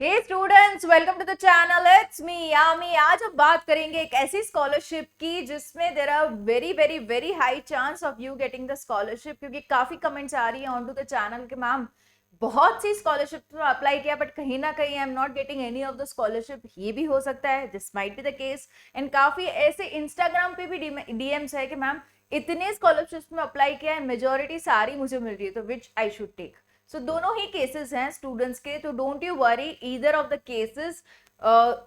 Hey students, welcome to the channel. It's me Yami. आज हम बात करेंगे एक ऐसी स्कॉलरशिप की जिसमें there are very very very high chance of you getting the scholarship, क्योंकि काफी कमेंट्स आ रही है ऑन टू द चैनल कि मैम बहुत सी स्कॉलरशिप तो अप्लाई किया बट कहीं ना कहीं I am not getting any of the scholarship. ये भी हो सकता है, this might be the case. And काफी ऐसे इंस्टाग्राम पे भी डीएम्स है कि मैम इतने स्कॉलरशिप में अप्लाई किया है, मेजोरिटी सारी मुझे मिल रही है, तो विच आई शुड टेक। सो दोनों ही केसेस हैं स्टूडेंट्स के, तो don't you worry either of the cases.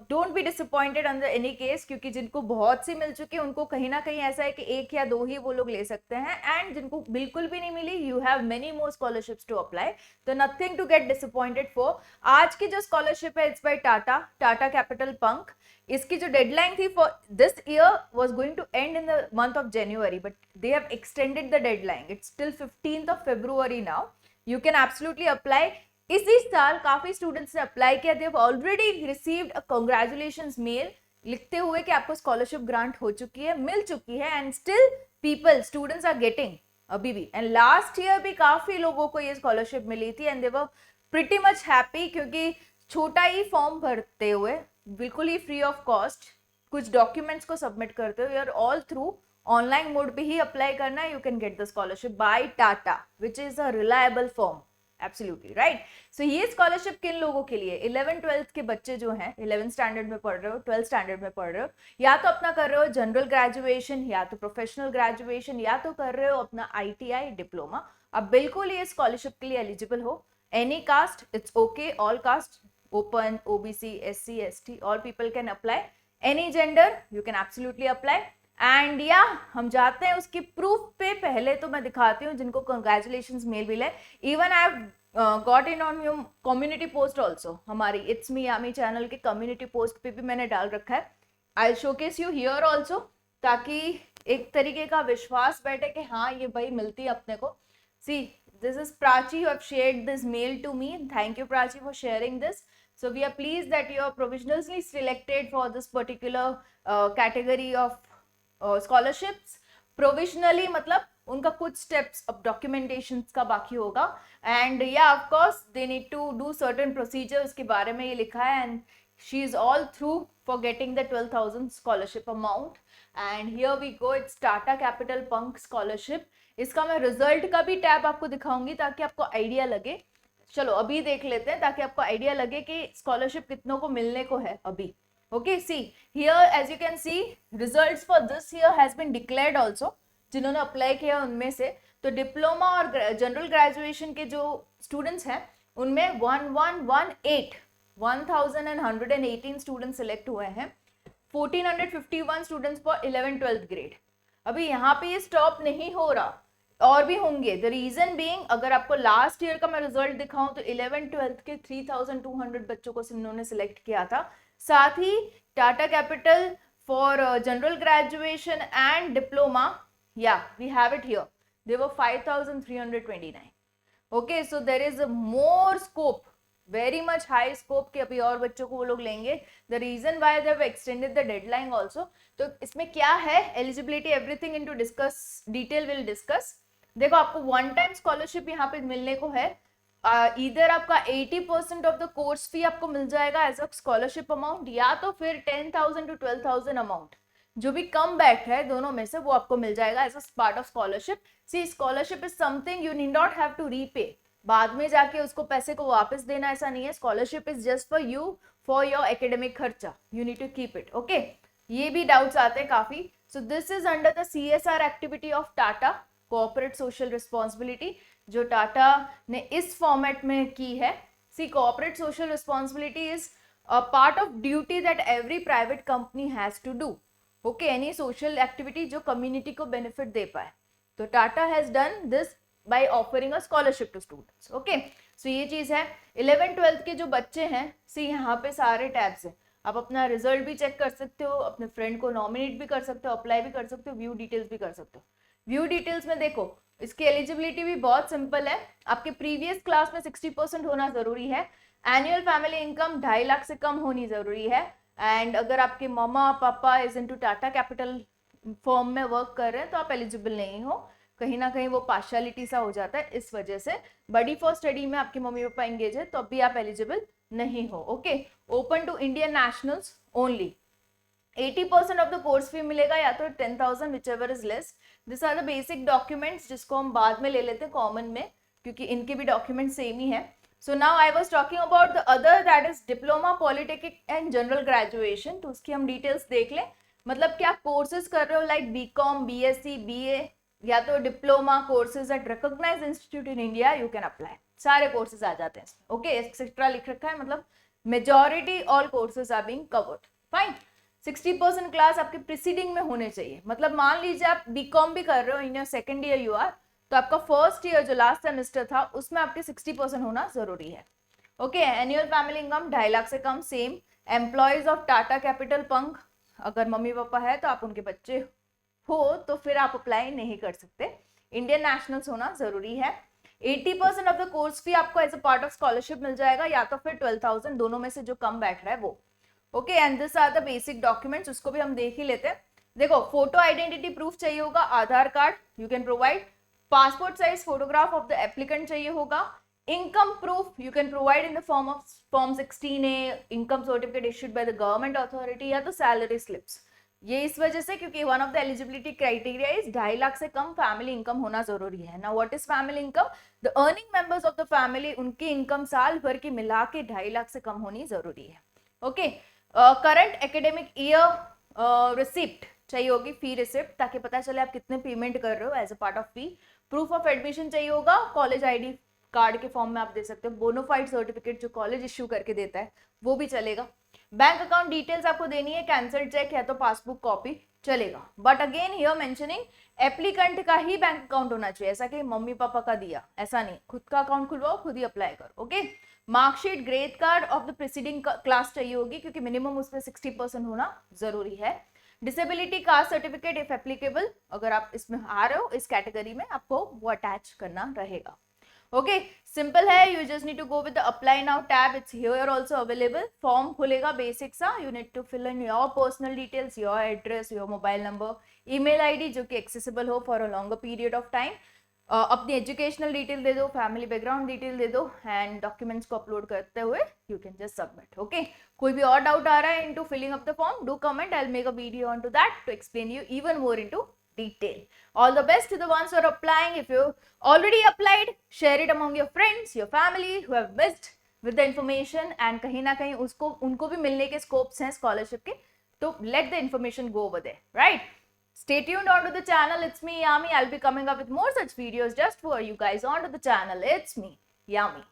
Don't be disappointed under any case, क्योंकि जिनको बहुत सी मिल चुकी है उनको कहीं ना कहीं ऐसा है कि एक या दो ही वो लोग ले सकते हैं, एंड जिनको बिल्कुल भी नहीं मिली you have many more scholarships to apply. तो nothing to get disappointed for. आज की जो स्कॉलरशिप है it's by Tata Capital Pankh. इसकी जो डेडलाइन थी for this year was going to end in the month of January, but they have extended the deadline. It's till 15th of February now. You can absolutely apply. इसी साल काफी students ने apply किया, they have already received a congratulations mail लिखते हुए कि आपको scholarship grant हो चुकी है, मिल चुकी है, and still people students are getting अभी भी। एंड लास्ट ईयर भी काफी लोगों को ये स्कॉलरशिप मिली थी and they were pretty much happy, क्योंकि छोटा ही फॉर्म भरते हुए बिल्कुल ही फ्री ऑफ कॉस्ट कुछ डॉक्यूमेंट्स को सबमिट करते हुए, ऑल थ्रू ऑनलाइन मोड पे ही अप्लाई करना है, you can get the scholarship by Tata which is a reliable form. Absolutely right. So ये स्कॉलरशिप किन लोगों के लिए? 11th-12th के बच्चे जो हैं, 11th स्टैंडर्ड में पढ़ रहे हो, 12th स्टैंडर्ड में पढ़ रहे हो, या तो अपना कर रहे हो जनरल ग्रेजुएशन, या तो प्रोफेशनल ग्रेजुएशन, या तो कर रहे हो अपना आईटीआई डिप्लोमा। अब बिल्कुल ये स्कॉलरशिप के लिए एलिजिबल हो। Any caste it's okay, all cast, open, OBC, SC, ST, all people can apply. Any gender you can absolutely apply. And या हम जाते हैं उसकी प्रूफ पे। पहले तो मैं दिखाती हूँ जिनको कंग्रेचुलेशंस मेल मिले। Even I have got in on your community post also. हमारी इट्स मी यामी चैनल के कम्युनिटी पोस्ट पे भी मैंने डाल रखा है। आई शोकेस यू हियर ऑल्सो, ताकि एक तरीके का विश्वास बैठे कि हाँ ये भाई मिलती है अपने को। सी, this is Prachi, you have shared this mail to me. Thank you Prachi for sharing this. So we are pleased that you are provisionally selected for this particular category of scholarships. Provisionally मतलब उनका कुछ steps of documentations का बाकी होगा, and yeah of course they need to do certain procedures के बारे में ये लिखा है, and she is all through for getting the 12,000 scholarship amount. And here we go, it's Tata Capital Punk Scholarship. इसका मैं रिजल्ट का भी टैब आपको दिखाऊंगी ताकि आपको आइडिया लगे। चलो अभी देख लेते हैं ताकि आपको आइडिया लगे कि स्कॉलरशिप कितनों को मिलने को है अभी। Okay, see here as you can see results for this year has been declared also. जिन्होंने अप्लाई किया उनमें से तो डिप्लोमा और जनरल ग्रेजुएशन के जो स्टूडेंट्स हैं उनमें 1118 स्टूडेंट सिलेक्ट हुए हैं। 1451 स्टूडेंट्स फॉर 11th-12th ग्रेड। अभी यहाँ पे ये स्टॉप नहीं हो रहा, और भी होंगे। द रीजन बीइंग, अगर आपको लास्ट ईयर का मैं रिजल्ट दिखाऊं तो 11th-12th के 3200 बच्चों को इन्होंने सिलेक्ट किया था। साथ ही Tata Capital for general graduation and diploma, yeah we have it here, they were 5329। Okay, so there is more scope, very much high scope कि अभी और बच्चों को वो लोग लेंगे। The reason why they have extended the deadline also. तो इसमें क्या है eligibility, everything into discuss, detail will discuss. देखो आपको वन टाइम स्कॉलरशिप यहाँ पे मिलने को है। इधर आपका 80% ऑफ द कोर्स फी आपको मिल जाएगा एज अ स्कॉलरशिप अमाउंट, या तो फिर 10,000 to 12,000 अमाउंट, जो भी कम बैठ है दोनों में से वो आपको मिल जाएगा as a part of scholarship. See, scholarship is something you need not have to repay, बाद में जाके उसको पैसे को वापस देना, ऐसा नहीं है। Scholarship is just for you, for your academic खर्चा, you need to keep it. Okay, ये भी डाउट्स आते हैं काफी। So this is under the CSR activity of Tata, corporate social responsibility, जो टाटा ने इस फॉर्मेट में की है। See, corporate social responsibility is a part of duty that every private company has to do. Okay, any social activity जो community को benefit दे पाए। तो Tata has done this by offering a scholarship to students. Okay, so ये चीज है। 11th-12th के जो बच्चे हैं, सी यहाँ पे सारे टैब्स हैं। आप अपना रिजल्ट भी चेक कर सकते हो, अपने फ्रेंड को नॉमिनेट भी कर सकते हो, अप्लाई भी कर सकते हो, व्यू डिटेल्स भी कर सकते हो। व्यू डिटेल्स में देखो, इसकी एलिजिबिलिटी भी बहुत सिंपल है। आपके प्रीवियस क्लास में 60% होना जरूरी है। एनुअल फैमिली इनकम 2.5 लाख से कम होनी जरूरी है। एंड अगर आपके मम्मा पापा is into Tata capital firm में वर्क कर रहे हैं तो आप एलिजिबल नहीं हो। कहीं ना कहीं वो पार्शियलिटी सा हो जाता है, इस वजह से। बडी फॉर स्टडी में आपके मम्मी पापा एंगेज है तो अब भी आप एलिजिबल नहीं हो. Okay, open to Indian nationals only. 80% of the course fee मिलेगा या तो 10,000 whichever is less. This are the basic documents जिसको हम बाद में ले लेते हैं कॉमन में, क्योंकि इनके भी डॉक्यूमेंट सेम ही है. So now I was talking about the other, that is diploma, polytechnic and general graduation. तो उसकी हम डिटेल्स देख लें. मतलब क्या कोर्सेज कर रहे हो लाइक बीकॉम, बीएससी, बीए या तो diploma courses at recognized institute in India, you can apply. सारे कोर्सेज आ जाते हैं. ओके, एक्सेट्रा लिख रखा है, मतलब majority all courses are being covered. Fine. 60% class आपके प्रीसीडिंग में होने चाहिए. मतलब मान लीजिए आप बीकॉम भी कर रहे हो, in your second year you are, तो आपका फर्स्ट ईयर जो लास्ट सेमेस्टर था उसमें आपके 60% होना जरूरी है. Okay, annual family income 2.5 lakh से कम. Same employees of Tata Capital, Pankh, अगर मम्मी पापा है तो आप उनके बच्चे हो तो फिर आप अप्लाई नहीं कर सकते. इंडियन नेशनल्स होना जरूरी है. 80% ऑफ द कोर्स फी आपको as a part of scholarship मिल जाएगा, या तो फिर 12,000, दोनों में से जो कम बैठ रहा है वो. Okay, and this are the basic documents, उसको भी हम देख ही लेते हैं. देखो, फोटो आइडेंटिटी प्रूफ चाहिए होगा, Aadhaar card you can provide. Passport size photograph of the applicant चाहिए होगा. Income proof you can provide in the form of form 16A, income certificate issued by the government authority, या तो salary slips. ये इस वजह से क्योंकि one of the eligibility criteria is 2.5 lakh से कम फैमिली इनकम होना जरूरी है. Now what is family income? The earning members of the family, उनकी इनकम साल भर की मिला के 2.5 लाख से कम होनी जरूरी है. Okay, current academic year receipt चाहिए होगी, फी रिसिप्ट, ताकि पता चले आप कितने पेमेंट कर रहे हो as a part of fee. Proof of admission चाहिए होगा, कॉलेज आईडी कार्ड के फॉर्म में आप दे सकते हो. बोनोफाइड सर्टिफिकेट जो कॉलेज इश्यू करके देता है वो भी चलेगा. बैंक अकाउंट डिटेल्स आपको देनी है, कैंसल्ड चेक या तो पासबुक कॉपी चलेगा. But again here mentioning, applicant का ही बैंक अकाउंट होना चाहिए, ऐसा कि मम्मी पापा का दिया ऐसा नहीं. खुद का अकाउंट खुलवाओ, खुद ही अप्लाई करो. Okay, marksheet, grade card of the preceding class चाहिए होगी, क्योंकि मिनिमम उसमें 60% होना जरूरी है. Disability caste certificate if applicable, अगर आप इसमें आ रहे हो इस कैटेगरी में, आपको वो अटैच करना रहेगा. ओके, सिंपल है. You just need to go with the apply now tab, it's here also available. Form खुलेगा बेसिक सा, you need to fill in your personal details, your address, your mobile number, email ID जो कि accessible हो for a longer period of time. अपनी educational detail दे दो, family background detail दे दो, एंड डॉक्यूमेंट्स को अपलोड करते हुए you can just submit. Okay, कोई भी और डाउट आ रहा है into filling up the form, do comment, I will make a video on to that to explain you even more into detail. All the best to the ones who are applying. If you already applied, share it among your friends, your family who have missed with the information, and कहीं ना कहीं उसको उनको भी मिलने के scopes हैं scholarship के, तो let the information go over there, right? Stay tuned onto the channel. It's me, Yami. I'll be coming up with more such videos just for you guys onto the channel. It's me, Yami.